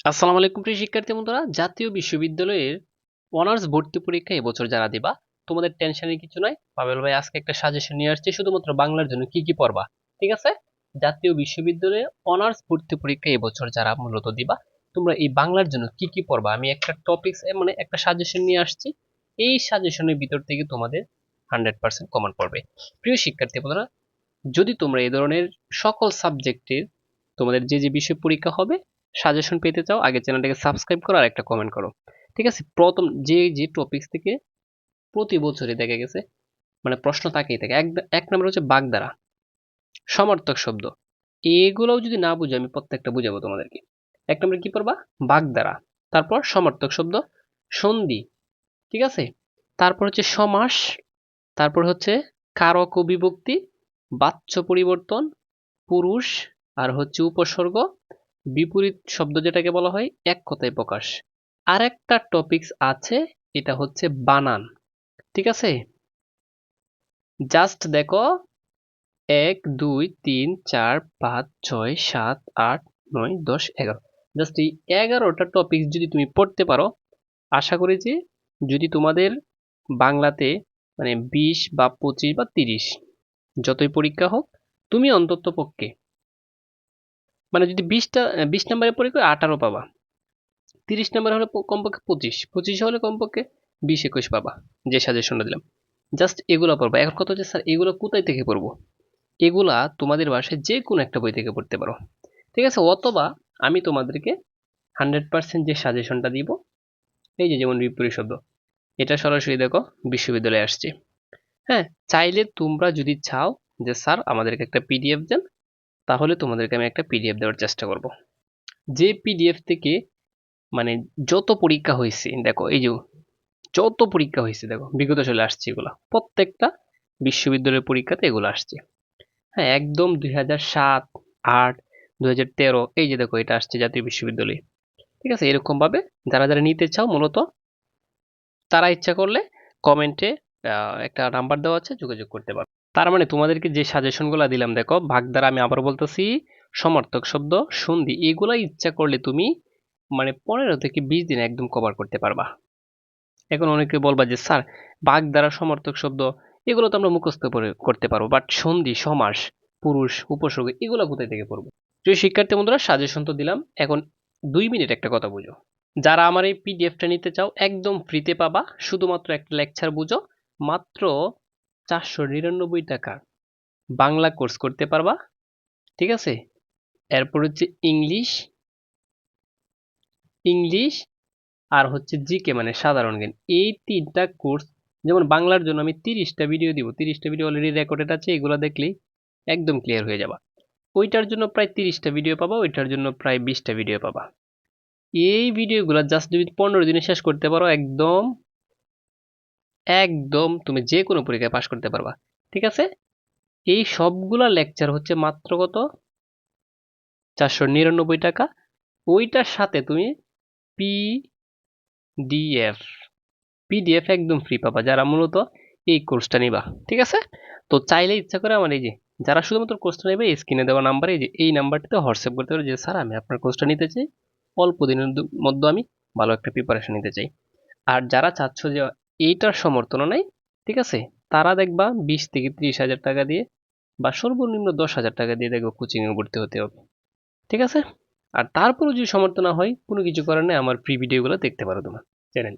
আসসালামু আলাইকুম প্রিয় শিক্ষার্থী বন্ধুরা, জাতীয় বিশ্ববিদ্যালয়ের অনার্স ভর্তি পরীক্ষা এবছর যারা দিবা তোমাদের টেনশনের কিছু নাই। পাবেল ভাই আজকে একটা সাজেশন নিয়ে আসছে শুধুমাত্র বাংলার জন্য কি কি পড়বা। ঠিক আছে, জাতীয় বিশ্ববিদ্যালয়ে অনার্স ভর্তি পরীক্ষা এবছর যারা মূলত দিবা তোমরা এই বাংলার জন্য কি কি পড়বা আমি একটা টপিকস মানে একটা সাজেশন নিয়ে আসছি। এই সাজেশনের ভিতর থেকে তোমাদের 100% কমন পড়বে। প্রিয় শিক্ষার্থী বন্ধুরা, যদি তোমরা এই ধরনের সকল সাবজেক্টের তোমাদের যে যে বিষয় পরীক্ষা হবে সাজেশন পেতে চাও, আগে চ্যানেলটাকে সাবস্ক্রাইব করো আর একটা কমেন্ট করো। ঠিক আছে, প্রথম যে যে টপিকস থেকে প্রতি বছরই দেখা গেছে মানে প্রশ্ন তাকিয়ে থাকে, এক নম্বর হচ্ছে বাগধারা, সমার্থক শব্দ। এগুলোও যদি না বুঝো আমি প্রত্যেকটা বুঝাবো তোমাদেরকে। এক নম্বরে কি পড়বা? বাগধারা, তারপর সমার্থক শব্দ, সন্ধি, ঠিক আছে, তারপর হচ্ছে সমাস, তারপর হচ্ছে কারক ও বিভক্তি, বাচ্য পরিবর্তন, পুরুষ, আর হচ্ছে উপসর্গ, বিপরীত শব্দ যেটাকে বলা হয় এক কথায় প্রকাশ। আর একটা টপিকস আছে, এটা হচ্ছে বানান। ঠিক আছে, জাস্ট দেখো 1 2 3 4 5 6 7 8 9 10 11, জাস্ট এই 11টা টপিকস যদি তুমি পড়তে পারো, আশা করি যে যদি তোমাদের বাংলাতে মানে 20 বা 25 বা 30 যতই পরীক্ষা হোক, তুমি অন্তত পক্ষে মানে যদি 20 নাম্বারের পরীক্ষা 18 পাবা, 30 নাম্বার হলে কমপক্ষে 25 হলে কমপক্ষে 20-21 পাবা। যে সাজেশনটা দিলাম জাস্ট এগুলো পড়বা। এখন কথা হচ্ছে স্যার এগুলো কোথায় থেকে পড়বো? এগুলা তোমাদের বাসায় যে কোনো একটা বই থেকে পড়তে পারো। ঠিক আছে, অথবা আমি তোমাদেরকে 100% যে সাজেশনটা দিব, এই যে যেমন বিপরীত শব্দ, এটা সরাসরি দেখো বিশ্ববিদ্যালয়ে আসছে। হ্যাঁ, চাইলে তোমরা যদি চাও যে স্যার আমাদেরকে একটা পিডিএফ দেন, তাহলে তোমাদেরকে আমি একটা পিডিএফ দেওয়ার চেষ্টা করব। যে পিডিএফ থেকে মানে যত পরীক্ষা হয়েছে দেখো, এই যে যত পরীক্ষা হয়েছে দেখো বিগত সালে আসছে, এগুলা প্রত্যেকটা বিশ্ববিদ্যালয়ের পরীক্ষাতে এগুলো আসছে। হ্যাঁ, একদম 2007, 8, 2013, এই যে দেখো এটা আসছে জাতীয় বিশ্ববিদ্যালয়ে। ঠিক আছে, এরকম ভাবে যারা যারা নিতে চাও মূলত তারা ইচ্ছা করলে কমেন্টে একটা নাম্বার দেওয়া আছে, যোগাযোগ করতে পারো। তার মানে তোমাদেরকে যে সাজেশনগুলো দিলাম দেখো, ভাগ দ্বারা আমি আবার বলতেছি, সমার্থক শব্দ, সন্ধি, এগুলা ইচ্ছা করলে তুমি মানে 15 থেকে 20 দিন একদম কভার করতে পারবা। এখন অনেকে বলবা যে স্যার বাগ দ্বারা সমার্থক শব্দ এগুলো তো আমরা মুখস্থ করে করতে পারবো, বাট সন্ধি, সমাস, পুরুষ, উপসর্গ এগুলো কোথায় থেকে পড়বো? প্রিয় শিক্ষার্থী বন্ধুরা, সাজেশন তো দিলাম, এখন 2 মিনিট একটা কথা বুঝো। যারা আমার এই পিডিএফটা নিতে চাও একদম ফ্রিতে পাবা, শুধুমাত্র একটা লেকচার বুঝো, মাত্র 499 টাকা বাংলা কোর্স করতে পারবা। ঠিক আছে, এরপর হচ্ছে ইংলিশ, ইংলিশ আর হচ্ছে জিকে মানে সাধারণ জ্ঞান, এই 3টা কোর্স। যেমন বাংলার জন্য আমি 30টা ভিডিও দিব, 30টা ভিডিও অলরেডি রেকর্ডেড আছে, এগুলো দেখলেই একদম ক্লিয়ার হয়ে যাবা। ওইটার জন্য প্রায় 30টা ভিডিও পাবা, ওইটার জন্য প্রায় 20টা ভিডিও পাবা। এই ভিডিওগুলো জাস্ট যদি 15 দিনে শেষ করতে পারো, একদম একদম তুমি যে কোনো পরীক্ষায় পাশ করতে পারবা। ঠিক আছে, এই সবগুলা লেকচার হচ্ছে মাত্র কত? 499 টাকা। ওইটার সাথে তুমি পিডিএফ, পিডিএফ একদম ফ্রি পাবা যারা মূলত এই কোর্সটা নিবা। ঠিক আছে, তো চাইলে ইচ্ছা করে আমার এই যে যারা শুধুমাত্র কোর্সটা নেবে, স্ক্রিনে দেওয়া নাম্বারে এই যে এই নাম্বারটিতে হোয়াটসঅ্যাপ করতে পারো যে স্যার আমি আপনার কোর্সটা নিতে চাই, অল্প দিনের মধ্যে আমি ভালো একটা প্রিপারেশন নিতে চাই। আর যারা চাচ্ছ যে এইটার সমর্থন নাই, ঠিক আছে, তারা দেখবা 20 থেকে 30 হাজার টাকা দিয়ে বা সর্বনিম্ন 10 হাজার টাকা দিয়ে দেখবো কোচিং এ ভর্তি হতে হবে। ঠিক আছে, আর তারপরেও যদি সমর্থন না হয়, কোনো কিছু করার নেই, আমার ফ্রি ভিডিওগুলো দেখতে পারো তোমার চ্যানেল।